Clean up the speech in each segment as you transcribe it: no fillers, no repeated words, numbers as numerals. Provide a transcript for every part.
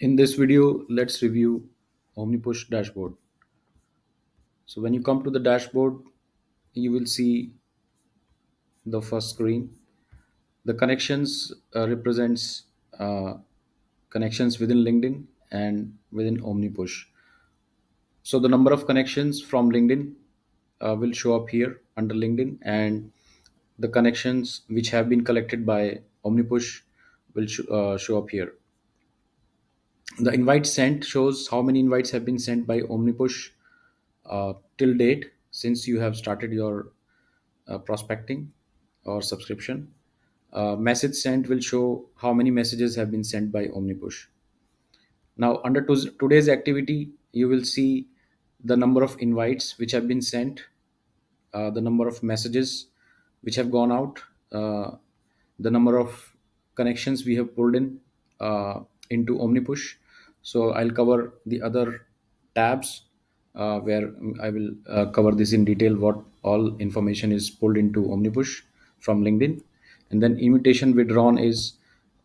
In this video, let's review OmniPush dashboard. So when you come to the dashboard, you will see the first screen. The connections represents connections within LinkedIn and within OmniPush. So the number of connections from LinkedIn will show up here under LinkedIn, and the connections which have been collected by OmniPush will show up here. The invite sent shows how many invites have been sent by OmniPush till date since you have started your prospecting or subscription. Message sent will show how many messages have been sent by OmniPush. Now, under today's activity, you will see the number of invites which have been sent, the number of messages which have gone out, uh, the number of connections we have pulled in into OmniPush. So I'll cover the other tabs where I will cover this in detail. What all information is pulled into OmniPush from LinkedIn, and then invitation withdrawn is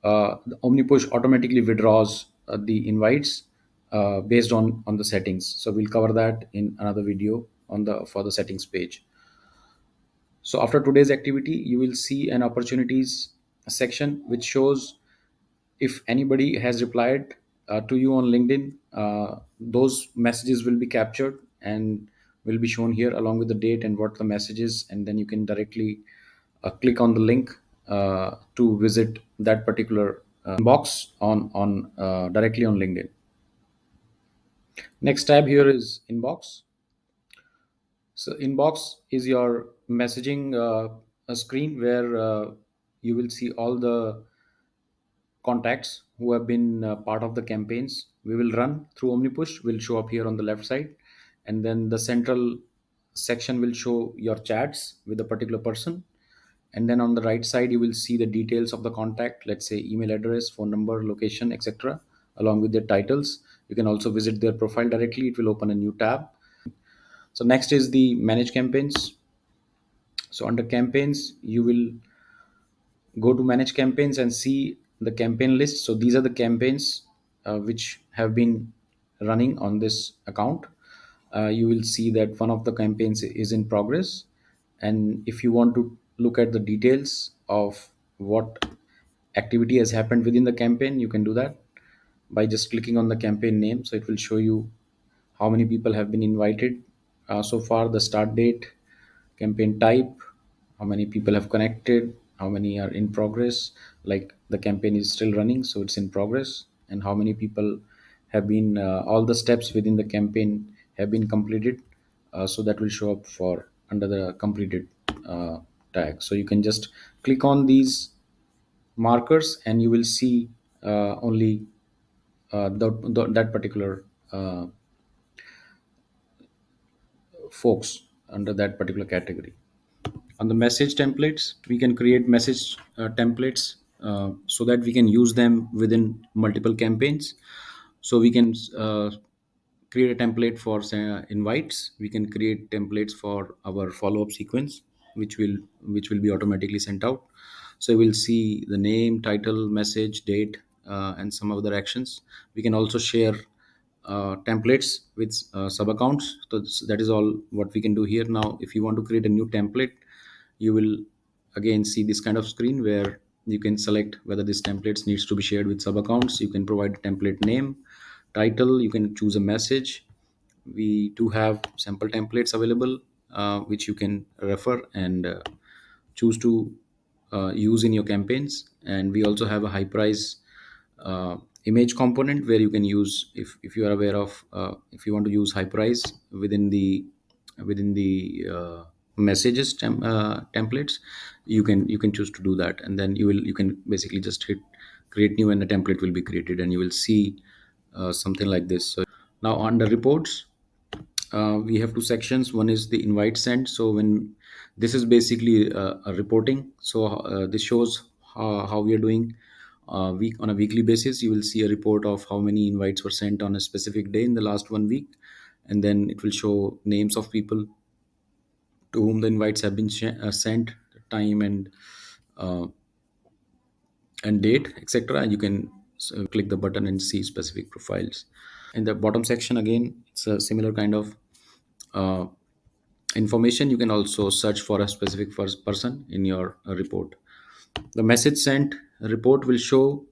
the OmniPush automatically withdraws the invites based on the settings. So we'll cover that in another video on the for the settings page. So after today's activity, you will see an opportunities section which shows if anybody has replied to you on LinkedIn, those messages will be captured and will be shown here along with the date and what the message is, and then you can directly click on the link to visit that particular box on directly on LinkedIn. Next tab here is inbox. So inbox is your messaging a screen where you will see all the contacts who have been part of the campaigns we will run through OmniPush will show up here on the left side, and then the central section will show your chats with a particular person, and then on the right side you will see the details of the contact, let's say email address, phone number, location, etc., along with their titles. You can also visit their profile directly. It will open a new tab. So next is the manage campaigns. So under campaigns you will go to manage campaigns and see the campaign list. So these are the campaigns which have been running on this account. You will see that one of the campaigns is in progress, and if you want to look at the details of what activity has happened within the campaign, you can do that by just clicking on the campaign name. So it will show you how many people have been invited so far, the start date, campaign type, how many people have connected, how many are in progress, like the campaign is still running so it's in progress, and how many people have been all the steps within the campaign have been completed. So that will show up for under the completed tag. So you can just click on these markers and you will see only that particular folks under that particular category. On the message templates, we can create message templates so that we can use them within multiple campaigns. So we can create a template for say, invites. We can create templates for our follow-up sequence, which will be automatically sent out. So we'll see the name, title, message, date, and some other actions. We can also share templates with sub accounts. So that is all what we can do here. Now if you want to create a new template, you will again see this kind of screen where you can select whether this templates needs to be shared with sub accounts. You can provide a template name, title, you can choose a message. We do have sample templates available which you can refer and choose to use in your campaigns. And we also have a high price image component where you can use, if you are aware of, if you want to use high price within the messages templates, you can choose to do that, and then you can basically just hit create new and the template will be created and you will see something like this. So now under reports, we have two sections. One is the invite sent. So when this is basically a reporting, so this shows how we are doing week on a weekly basis. You will see a report of how many invites were sent on a specific day in the last 1 week, and then it will show names of people to whom the invites have been sent, time uh, and date, etc. You can So click the button and see specific profiles. In the bottom section, again, it's a similar kind of uh, information. You can also search for a specific first person in your report. The message sent report will show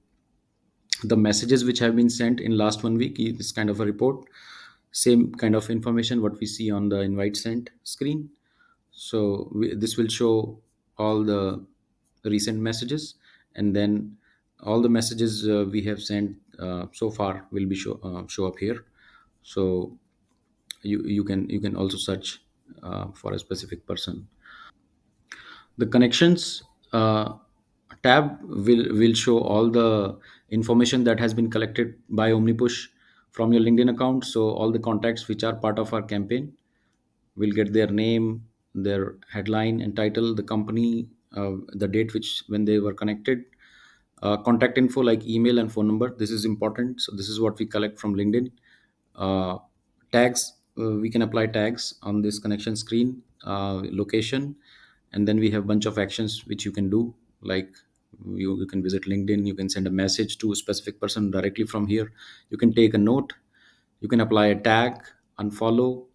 the messages which have been sent in last 1 week. Is kind of a report, same kind of information what we see on the invite sent screen. So this will show all the recent messages, and then all the messages we have sent so far will be show up here. So you can also search for a specific person. The connections tab will show all the information that has been collected by OmniPush from your LinkedIn account. So all the contacts which are part of our campaign will get their name, their headline and title, the company, the date which when they were connected, contact info like email and phone number. This is important. So this is what we collect from LinkedIn. uh, Tags, we can apply tags on this connection screen, location, and then we have bunch of actions which you can do, like you can visit LinkedIn, you can send a message to a specific person directly from here, you can take a note, you can apply a tag, unfollow,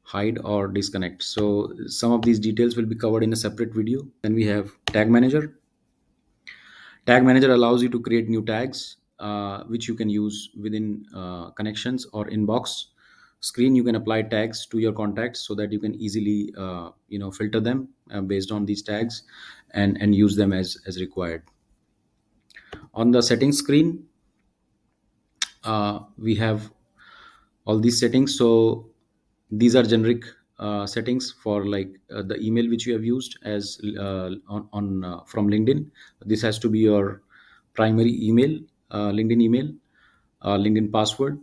hide or disconnect. So some of these details will be covered in a separate video. Then we have tag manager. Tag manager allows you to create new tags, which you can use within connections or inbox screen. You can apply tags to your contacts so that you can easily filter them based on these tags, and use them as required. On the settings screen, we have all these settings. So these are generic settings for like the email which you have used as on from LinkedIn. This has to be your primary email, LinkedIn email, LinkedIn password.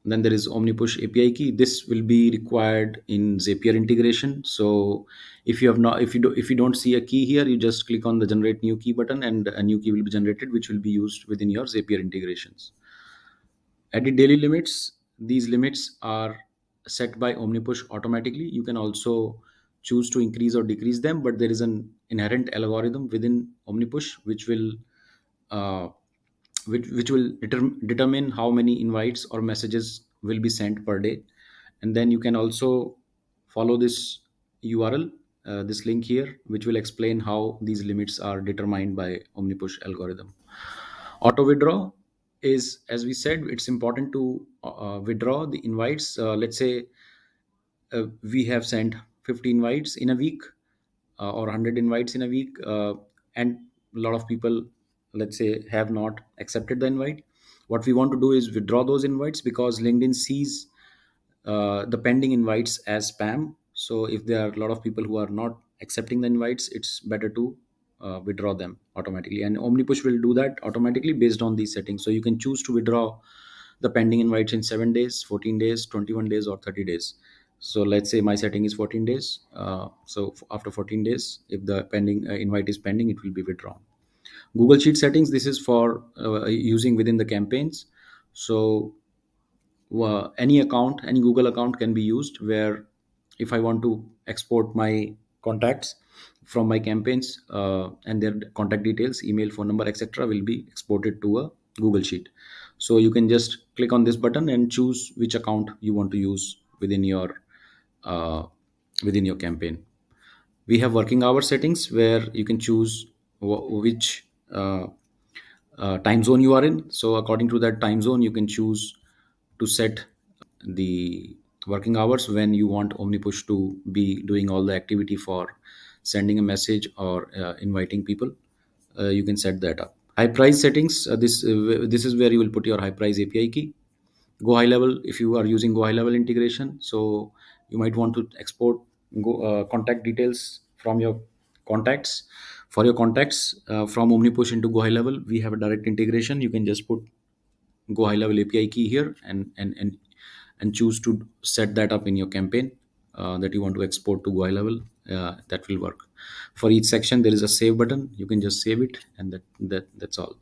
Then there is OmniPush API key. This will be required in Zapier integration. So if you don't see a key here, you just click on the generate new key button, and a new key will be generated, which will be used within your Zapier integrations. Edit daily limits. These limits are set by OmniPush automatically. You can also choose to increase or decrease them, but there is an inherent algorithm within OmniPush uh, which will determine how many invites or messages will be sent per day. And then you can also follow this URL, this link here, which will explain how these limits are determined by OmniPush algorithm. Auto withdraw is, as we said, it's important to withdraw the invites. Let's say we have sent 50 invites in a week, or 100 invites in a week, and a lot of people, let's say, have not accepted the invite. What we want to do is withdraw those invites, because LinkedIn sees the pending invites as spam. So if there are a lot of people who are not accepting the invites, it's better to withdraw them automatically. And OmniPush will do that automatically based on these settings. So you can choose to withdraw the pending invites in 7 days, 14 days, 21 days, or 30 days. So let's say my setting is 14 days. After 14 days, if the pending invite is pending, it will be withdrawn. Google Sheet settings, this is for using within the campaigns. So any Google account can be used, where if I want to export my contacts from my campaigns, and their contact details, email, phone number, etc., will be exported to a Google Sheet. So you can just click on this button and choose which account you want to use uh, within your campaign. We have working hour settings, where you can choose which time zone you are in. So according to that time zone, you can choose to set the working hours when you want OmniPush to be doing all the activity for sending a message or inviting people. You can set that up. High price settings. This is where you will put your high price API key. Go high level, if you are using go high level integration, so you might want to export contact details from your contacts for your contacts from OmniPush into go high level. We have a direct integration. You can just put go high level API key here, and choose to set that up in your campaign that you want to export to go high level. That will work. For each section there is a save button. You can just save it, and that's all.